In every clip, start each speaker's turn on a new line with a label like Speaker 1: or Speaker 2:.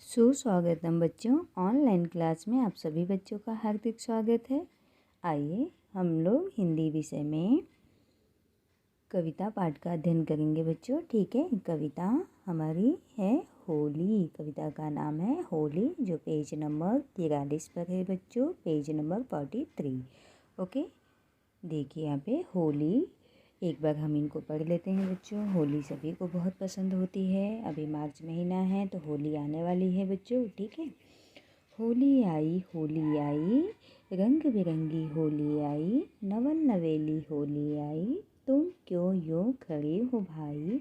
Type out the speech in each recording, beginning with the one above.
Speaker 1: सुस्वागतम बच्चों, online class में आप सभी बच्चों का हार्दिक स्वागत है। आइए हम लोग हिंदी विषय में कविता पाठ का अध्ययन करेंगे बच्चों। ठीक है, कविता हमारी है होली। कविता का नाम है होली, जो पेज नंबर 43 पर है बच्चों, पेज नंबर 43। ओके, देखिए यहाँ पे होली। एक बार हम इनको पढ़ लेते हैं बच्चों। होली सभी को बहुत पसंद होती है। अभी मार्च महीना है तो होली आने वाली है बच्चों। ठीक है, होली आई, रंग बिरंगी होली आई, नवन नवेली होली आई, तुम क्यों यूँ खड़े हो भाई,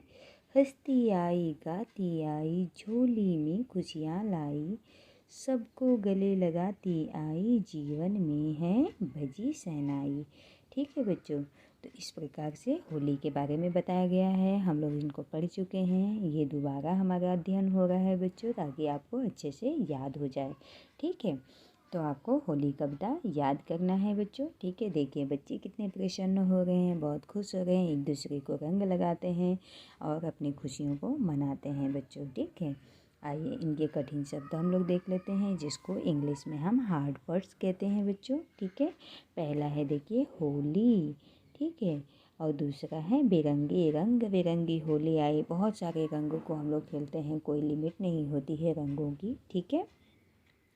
Speaker 1: हंसती आई गाती आई, झोली में खुशियाँ लाई, सबको गले लगाती आई, जीवन में है भजी सहनाई। ठीक है बच्चों, तो इस प्रकार से होली के बारे में बताया गया है। हम लोग इनको पढ़ चुके हैं। ये दोबारा हमारा अध्ययन हो रहा है बच्चों, ताकि आपको अच्छे से याद हो जाए। ठीक है, तो आपको होली कविता याद करना है बच्चों। ठीक है, देखिए बच्चे कितने प्रसन्न हो रहे हैं, बहुत खुश हो रहे हैं, एक दूसरे को रंग लगाते हैं और अपनी खुशियों को मनाते हैं बच्चों। ठीक है, आइए इनके कठिन शब्द हम लोग देख लेते हैं, जिसको इंग्लिश में हम हार्ड वर्ड्स कहते हैं बच्चों। ठीक है, पहला है देखिए होली। ठीक है, और दूसरा है बिरंगी, रंग बिरंगी होली आई। बहुत सारे रंगों को हम लोग खेलते हैं, कोई लिमिट नहीं होती है रंगों की। ठीक है,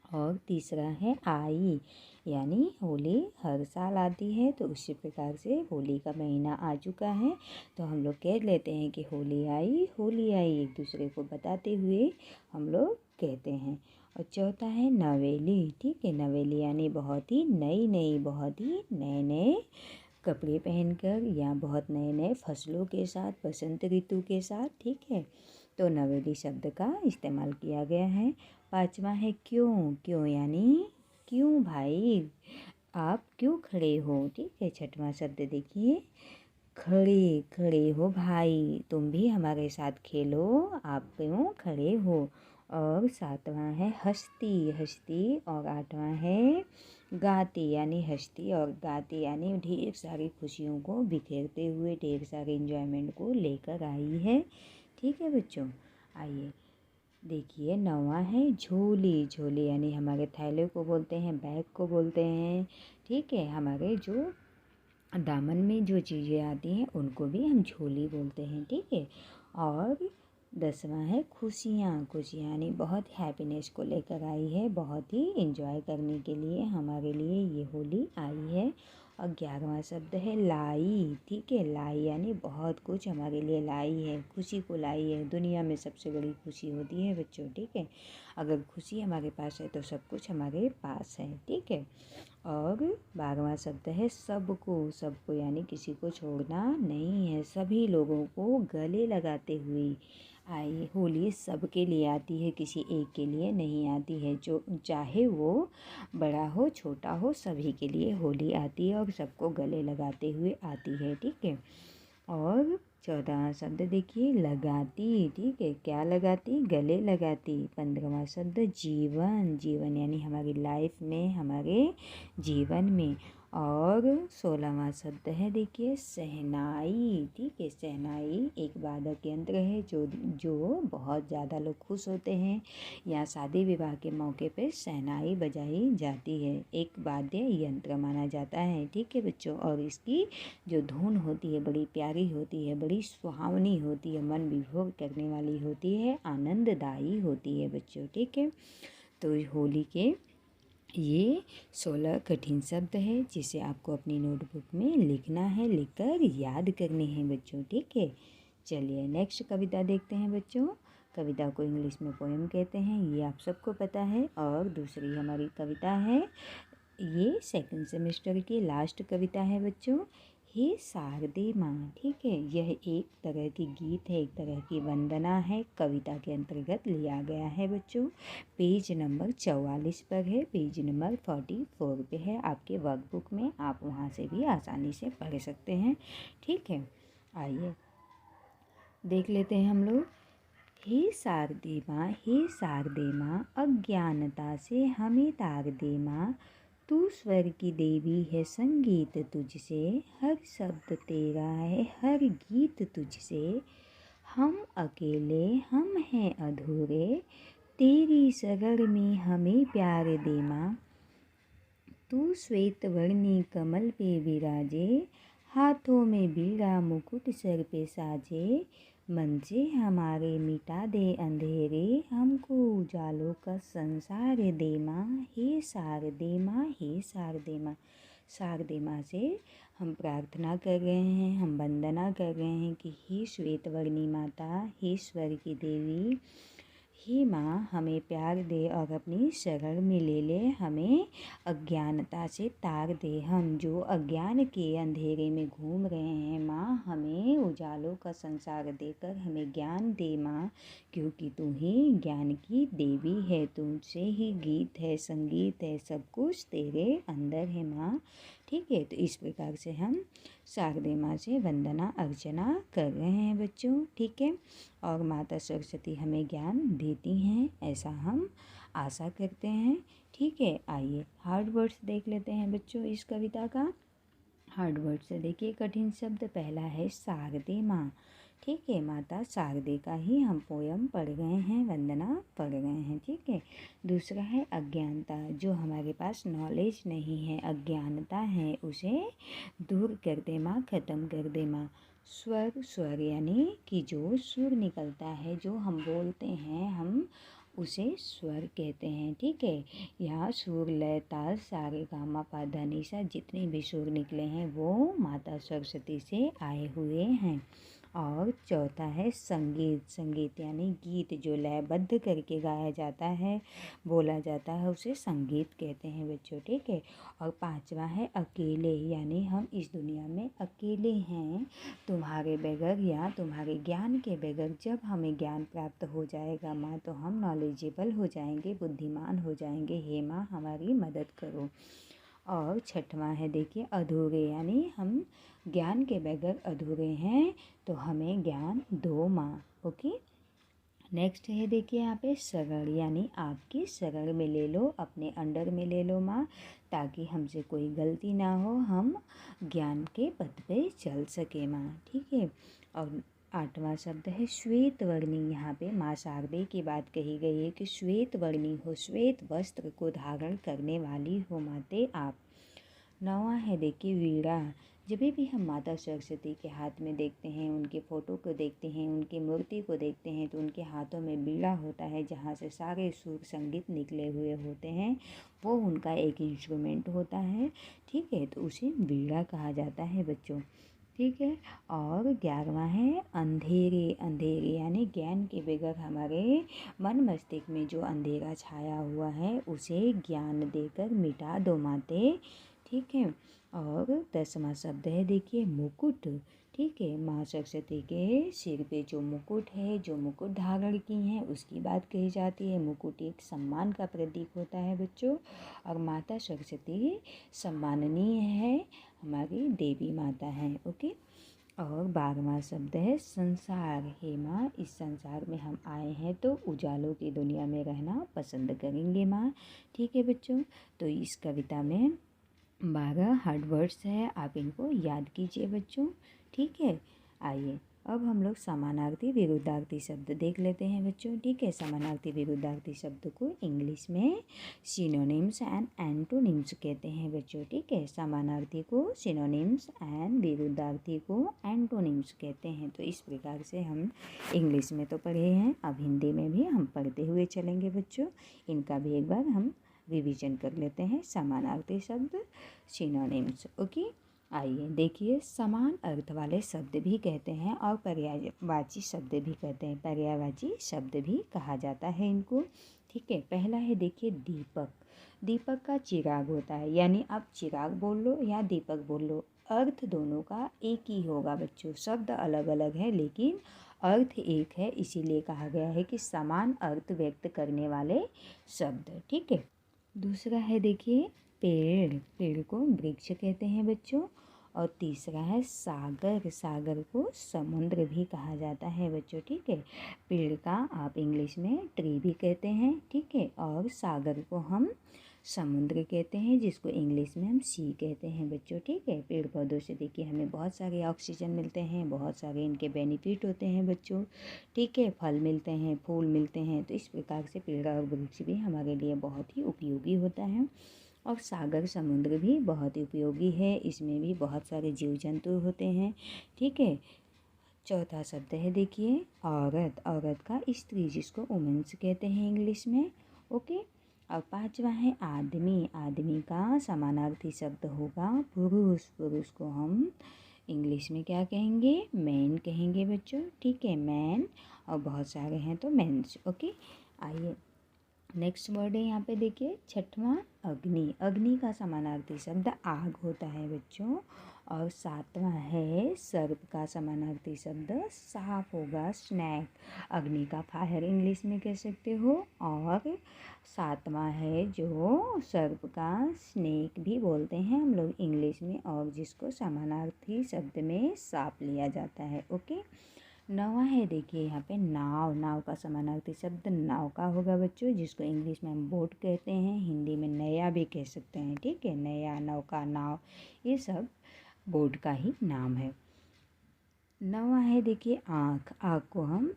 Speaker 1: और तीसरा है आई, यानी होली हर साल आती है, तो उसी प्रकार से होली का महीना आ चुका है, तो हम लोग कह लेते हैं कि होली आई, एक दूसरे को बताते हुए हम लोग कहते हैं। और चौथा है नवेली। ठीक है, नवेली यानी बहुत ही नई बहुत ही नए नए कपड़े पहनकर, या बहुत नए नए फसलों के साथ, बसंत ऋतु के साथ। ठीक है, तो नवेली शब्द का इस्तेमाल किया गया है। पांचवा है क्यों यानी क्यों भाई, आप क्यों खड़े हो। ठीक है, छठवां शब्द देखिए खड़े हो भाई, तुम भी हमारे साथ खेलो, आप क्यों खड़े हो। और सातवां है हंसती, और आठवां है गाती, यानी हंसती और गाती यानी ढेर सारी खुशियों को बिखेरते हुए, ढेर सारे एंजॉयमेंट को लेकर आई है। ठीक है बच्चों, आइए देखिए नौवां है झोली यानी हमारे थैले को बोलते हैं, बैग को बोलते हैं। ठीक है, हमारे जो दामन में जो चीज़ें आती हैं उनको भी हम झोली बोलते हैं। ठीक है, और 10वां है खुशियाँ यानी बहुत हैप्पीनेस को लेकर आई है, बहुत ही एंजॉय करने के लिए हमारे लिए ये होली आई है। और 11वां शब्द है लाई। ठीक है, लाई यानी बहुत कुछ हमारे लिए लाई है, खुशी को लाई है। दुनिया में सबसे बड़ी खुशी होती है बच्चों। ठीक है, अगर खुशी हमारे पास है तो सब कुछ हमारे पास है। ठीक है, और 12वां शब्द है सबको यानी किसी को छोड़ना नहीं है, सभी लोगों को गले लगाते हुए आई। होली सबके लिए आती है, किसी एक के लिए नहीं आती है, जो चाहे वो बड़ा हो छोटा हो, सभी के लिए होली आती है और सबको गले लगाते हुए आती है। ठीक है, और 14वां शब्द देखिए लगाती। ठीक है, क्या लगाती, गले लगाती। 15वां शब्द जीवन यानी हमारी लाइफ में, हमारे जीवन में। और 16वां शब्द है देखिए सहनाई। ठीक है, सहनाई एक वाद्य यंत्र है जो बहुत ज़्यादा लोग खुश होते हैं, या शादी विवाह के मौके पे सहनाई बजाई जाती है, एक वाद्य यंत्र माना जाता है। ठीक है बच्चों, और इसकी जो धुन होती है बड़ी प्यारी होती है, बड़ी सुहावनी होती है, मन विभोर करने वाली होती है, आनंददायी होती है बच्चों। ठीक है, तो होली के ये 16 कठिन शब्द है, जिसे आपको अपनी नोटबुक में लिखना है, लिखकर याद करने हैं बच्चों। ठीक है, चलिए नेक्स्ट कविता देखते हैं बच्चों। कविता को इंग्लिश में पोएम कहते हैं, ये आप सबको पता है। और दूसरी हमारी कविता है, ये सेकंड सेमेस्टर की लास्ट कविता है बच्चों, हे शारदे माँ। ठीक है, यह एक तरह की गीत है, एक तरह की वंदना है, कविता के अंतर्गत लिया गया है बच्चों। पेज नंबर 44 पर है, पेज नंबर 44 पे है आपके वर्कबुक में, आप वहाँ से भी आसानी से पढ़ सकते हैं। ठीक है, आइए देख लेते हैं हम लोग। हे शारदे माँ अज्ञानता से हमें तार दे माँ, तू स्वर की देवी है संगीत तुझसे, हर शब्द तेरा है हर गीत तुझसे। हम अकेले हम हैं अधूरे, तेरी शरण में हमें प्यार दे माँ। तू श्वेत वर्णी कमल पे विराजे, हाथों में बीड़ा मुकुट सर पे साजे। मन से हमारे मिटा दे अंधेरे, हमको उजालों का संसार दे माँ। हे शारदे माँ, हे शारदे माँ। शारदे माँ से हम प्रार्थना कर रहे हैं, हम वंदना कर रहे हैं कि हे श्वेतवर्णी माता, हे स्वर की देवी, हे माँ हमें प्यार दे और अपनी शरण में ले ले। हमें अज्ञानता से तार दे, हम जो अज्ञान के अंधेरे में घूम रहे हैं माँ, हमें उजालों का संसार देकर हमें ज्ञान दे माँ। क्योंकि तू ही ज्ञान की देवी है, तुझसे ही गीत है संगीत है, सब कुछ तेरे अंदर है माँ। ठीक है, तो इस प्रकार से हम शारदे माँ से वंदना अर्चना कर रहे हैं बच्चों। ठीक है, और माता सरस्वती हमें ज्ञान देती हैं, ऐसा हम आशा करते हैं। ठीक है, आइए हार्ड वर्ड्स देख लेते हैं बच्चों इस कविता का। हार्ड वर्ड से देखिए कठिन शब्द, पहला है शारदे माँ। ठीक है, माता शारदे का ही हम पोयम पढ़ गए हैं, वंदना पढ़ गए हैं। ठीक है, दूसरा है अज्ञानता, जो हमारे पास नॉलेज नहीं है, अज्ञानता है, उसे दूर कर दे माँ, ख़त्म कर दे माँ। स्वर, स्वर यानी कि जो सुर निकलता है, जो हम बोलते हैं, हम उसे स्वर कहते हैं। ठीक है, यहाँ सुर लय ताल सारे गामा पा धा नि सा जितने भी सुर निकले हैं वो माता सरस्वती से आए हुए हैं। और चौथा है संगीत, संगीत यानी गीत जो लयबद्ध करके गाया जाता है, बोला जाता है, उसे संगीत कहते हैं बच्चों। ठीक है, और पांचवा है अकेले, यानी हम इस दुनिया में अकेले हैं, तुम्हारे बगैर या तुम्हारे ज्ञान के बगैर। जब हमें ज्ञान प्राप्त हो जाएगा माँ तो हम नॉलेजेबल हो जाएंगे, बुद्धिमान हो जाएंगे। हे माँ हमारी मदद करो। और छठवां है देखिए अधूरे, यानी हम ज्ञान के बगैर अधूरे हैं, तो हमें ज्ञान दो माँ। ओके, नेक्स्ट है देखिए यहाँ पे शरण, यानी आपकी शरण में ले लो, अपने अंडर में ले लो माँ, ताकि हमसे कोई गलती ना हो, हम ज्ञान के पथ पे चल सके माँ। ठीक है, और आठवां शब्द है श्वेत वर्णी, यहाँ पे माँ शारदे की बात कही गई है कि श्वेत वर्णी हो, श्वेत वस्त्र को धारण करने वाली हो माते आप। नौवां है देखिए वीणा, जब भी हम माता सरस्वती के हाथ में देखते हैं, उनके फ़ोटो को देखते हैं, उनकी मूर्ति को देखते हैं, तो उनके हाथों में वीणा होता है, जहाँ से सारे सुर संगीत निकले हुए होते हैं, वो उनका एक इंस्ट्रूमेंट होता है। ठीक है, तो उसे वीणा कहा जाता है बच्चों। ठीक है, और 11वां है अंधेरे, अंधेरे यानी ज्ञान के बगैर हमारे मन मस्तिष्क में जो अंधेरा छाया हुआ है उसे ज्ञान देकर मिटा दो माते। ठीक है, और 10वां शब्द है देखिए मुकुट। ठीक है, माँ सरस्वती के सिर पे जो मुकुट है, जो मुकुट धारण की हैं, उसकी बात कही जाती है। मुकुट एक सम्मान का प्रतीक होता है बच्चों, और माता सरस्वती सम्माननीय है, हमारी देवी माता हैं। ओके, और 12वां शब्द है संसार। हे माँ, इस संसार में हम आए हैं तो उजालों की दुनिया में रहना पसंद करेंगे माँ। ठीक है बच्चों, तो इस कविता में 12 हार्ड वर्ड्स है, आप इनको याद कीजिए बच्चों। ठीक है, आइए अब हम लोग समानार्थी विरुद्धार्थी शब्द देख लेते हैं बच्चों। ठीक है, समानार्थी विरुद्धार्थी शब्द को इंग्लिश में सिनोनिम्स एंड एंटोनिम्स कहते हैं बच्चों। ठीक है, समानार्थी को सिनोनिम्स एंड विरुद्धार्थी को एंटोनिम्स कहते हैं। तो इस प्रकार से हम इंग्लिश में तो पढ़े हैं, अब हिंदी में भी हम पढ़ते हुए चलेंगे बच्चों। इनका भी एक बार हम रिवीजन कर लेते हैं। समानार्थी शब्द, सिनोनिम्स। ओके, आइए देखिए, समान अर्थ वाले शब्द भी कहते हैं और पर्यायवाची शब्द भी कहते हैं, पर्यायवाची शब्द भी कहा जाता है इनको। ठीक है, पहला है देखिए दीपक। दीपक का चिराग होता है, यानी आप चिराग बोल लो या दीपक बोल लो, अर्थ दोनों का एक ही होगा बच्चों। शब्द अलग अलग है लेकिन अर्थ एक है, इसीलिए कहा गया है कि समान अर्थ व्यक्त करने वाले शब्द। ठीक है, दूसरा है देखिए पेड़, पेड़ को वृक्ष कहते हैं बच्चों। और तीसरा है सागर, सागर को समुद्र भी कहा जाता है बच्चों। ठीक है, पेड़ का आप इंग्लिश में ट्री भी कहते हैं। ठीक है, और सागर को हम समुद्र कहते हैं, जिसको इंग्लिश में हम सी कहते हैं बच्चों। ठीक है, पेड़ पौधों से देखिए हमें बहुत सारे ऑक्सीजन मिलते हैं, बहुत सारे इनके बेनिफिट होते हैं बच्चों। ठीक है, फल मिलते हैं, फूल मिलते हैं, तो इस प्रकार से पेड़ और वृक्ष भी हमारे लिए बहुत ही उपयोगी होता है। और सागर समुद्र भी बहुत ही उपयोगी है, इसमें भी बहुत सारे जीव जंतु होते हैं। ठीक है, चौथा शब्द है देखिए औरत, औरत का स्त्री, जिसको वुमेन्स कहते हैं इंग्लिश में। ओके, और पांचवा है आदमी, आदमी का समानार्थी शब्द होगा पुरुष, पुरुष को हम इंग्लिश में क्या कहेंगे, मैन कहेंगे बच्चों। ठीक है, मैन, और बहुत सारे हैं तो मेंस। ओके, आइए नेक्स्ट वर्ड है यहाँ पे देखिए छठवां अग्नि, अग्नि का समानार्थी शब्द आग होता है बच्चों। और सातवां है सर्प का समानार्थी शब्द साफ होगा, स्नैक। अग्नि का फायर इंग्लिश में कह सकते हो। और सातवां है जो सर्प का स्नेक भी बोलते हैं हम लोग इंग्लिश में, और जिसको समानार्थी शब्द में सांप लिया जाता है। ओके, नवा है देखिए यहाँ पे नाव, नाव का समानार्थी शब्द नाव का होगा बच्चों, जिसको इंग्लिश में हम बोट कहते हैं, हिंदी में नया भी कह सकते हैं। ठीक है, नया, नौका, नाव, ये सब बोट का ही नाम है। नवा है देखिए आँख, आँख को हम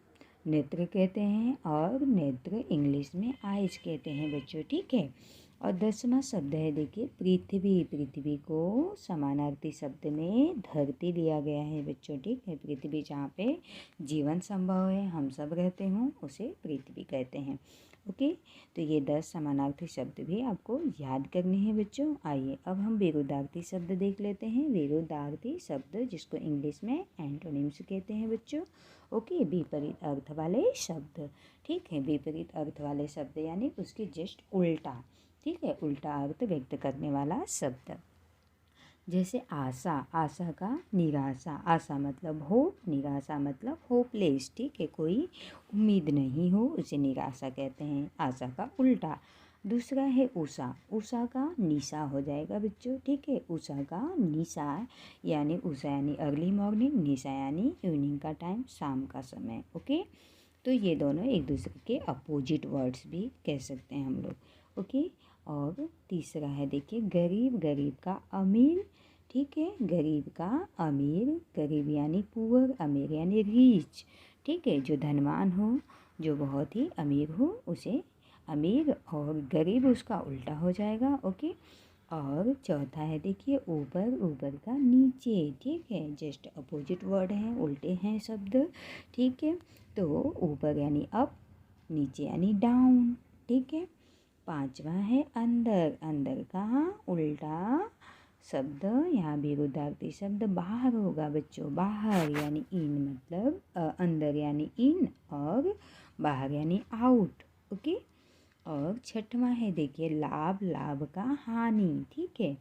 Speaker 1: नेत्र कहते हैं, और नेत्र इंग्लिश में आइज कहते हैं बच्चों। ठीक है, और 10वां शब्द है देखिए पृथ्वी, पृथ्वी को समानार्थी शब्द में धरती लिया गया है बच्चों। ठीक है, पृथ्वी जहाँ पे जीवन संभव है, हम सब रहते हों, उसे पृथ्वी कहते हैं। ओके, तो ये 10 समानार्थी शब्द भी आपको याद करने हैं बच्चों। आइए अब हम विरुद्धार्थी शब्द देख लेते हैं। विरुद्धार्थी शब्द, जिसको इंग्लिश में एंटोनिम्स कहते हैं बच्चों। ओके, विपरीत अर्थ वाले शब्द। ठीक है, विपरीत अर्थ वाले शब्द यानी उसके जस्ट उल्टा। ठीक है, उल्टा अर्थ व्यक्त करने वाला शब्द। जैसे आशा, आशा का निराशा, आशा मतलब होप, निराशा मतलब होपलेस। ठीक है, कोई उम्मीद नहीं हो उसे निराशा कहते हैं, आशा का उल्टा। दूसरा है उषा, उषा का निशा हो जाएगा बच्चों। ठीक है, उषा का निशा यानी उषा यानी अर्ली मॉर्निंग, निशा यानी इवनिंग का टाइम, शाम का समय। ओके, तो ये दोनों एक दूसरे के अपोजिट वर्ड्स भी कह सकते हैं हम लोग। ओके, और तीसरा है देखिए गरीब, गरीब का अमीर। ठीक है, गरीब का अमीर, गरीब यानी पुअर, अमीर यानी रीच। ठीक है, जो धनवान हो, जो बहुत ही अमीर हो, उसे अमीर, और गरीब उसका उल्टा हो जाएगा। ओके, और चौथा है देखिए ऊपर, ऊपर का नीचे। ठीक है, जस्ट अपोजिट वर्ड हैं, उल्टे हैं शब्द। ठीक है, तो ऊपर यानी अप, नीचे यानी डाउन। ठीक है, पांचवा है अंदर, अंदर का उल्टा शब्द, यहाँ विरुद्धार्थी शब्द बाहर होगा बच्चों। बाहर यानी इन, मतलब अंदर यानी इन, और बाहर यानी आउट। ओके, और छठवां है देखिए लाभ, लाभ का हानि। ठीक है,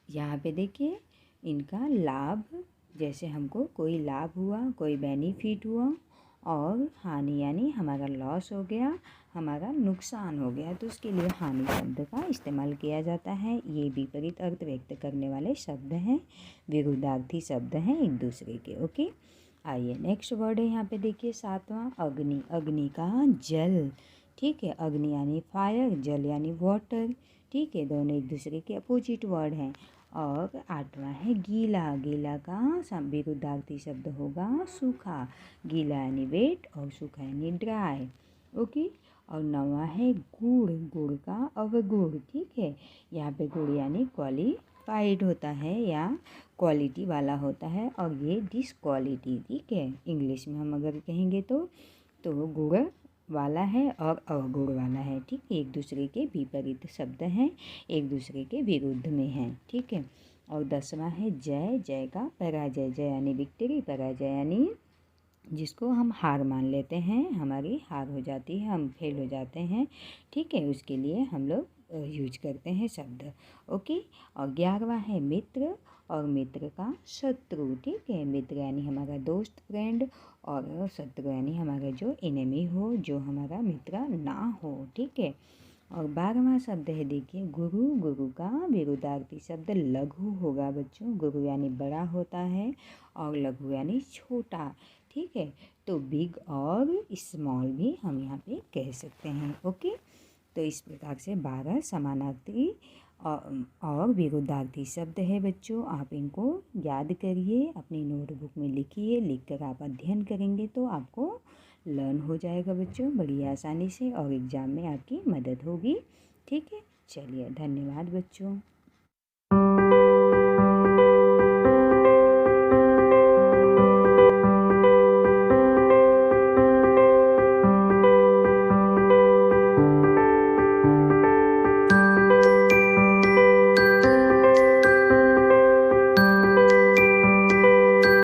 Speaker 1: यहाँ पे देखिए इनका लाभ, जैसे हमको कोई लाभ हुआ, कोई बेनिफिट हुआ, और हानि यानी हमारा लॉस हो गया, हमारा नुकसान हो गया, तो उसके लिए हानि शब्द का इस्तेमाल किया जाता है। ये विपरीत अर्थ व्यक्त करने वाले शब्द हैं, विरुद्धार्थी शब्द हैं एक दूसरे के। ओके, आइए नेक्स्ट वर्ड है यहाँ पे देखिए सातवां अग्नि, अग्नि का जल। ठीक है, अग्नि यानी फायर, जल यानी वाटर। ठीक है, दोनों एक दूसरे के अपोजिट वर्ड हैं। और आठवां है गीला, गीला का विरुद्धार्थी शब्द होगा सूखा, गीला यानी वेट और सूखा यानी ड्राई। ओके, और नवा है गुड़, गुड़ का अवगुण। ठीक है, यहाँ पे गुड़ यानी क्वालिफाइड होता है या क्वालिटी वाला होता है, और ये डिसक्वालिटी। ठीक है, इंग्लिश में हम अगर कहेंगे तो गुड़ वाला है और अवगुण वाला है। ठीक है, एक दूसरे के विपरीत शब्द हैं, एक दूसरे के विरुद्ध में हैं। ठीक है, और 10वां है जय, जय का पराजय, जय यानी विक्ट्री, पराजय यानी जिसको हम हार मान लेते हैं, हमारी हार हो जाती है, हम फेल हो जाते हैं। ठीक है, उसके लिए हम लोग यूज करते हैं शब्द। ओके, और 11वां है मित्र, और मित्र का शत्रु। ठीक है, मित्र यानी हमारा दोस्त, फ्रेंड, और शत्रु यानी हमारा जो एनिमी हो, जो हमारा मित्र ना हो। ठीक है, और 12वां शब्द है देखिए गुरु, गुरु का विरुद्धार्थी शब्द लघु होगा बच्चों। गुरु यानी बड़ा होता है, और लघु यानी छोटा। ठीक है, तो बिग और स्मॉल भी हम यहाँ पे कह सकते हैं। ओके, तो इस प्रकार से 12 समानार्थी और विरुद्धार्थी शब्द है बच्चों। आप इनको याद करिए, अपनी नोटबुक में लिखिए, लिखकर आप अध्ययन करेंगे तो आपको लर्न हो जाएगा बच्चों बड़ी आसानी से और एग्ज़ाम में आपकी मदद होगी। ठीक है, चलिए धन्यवाद बच्चों।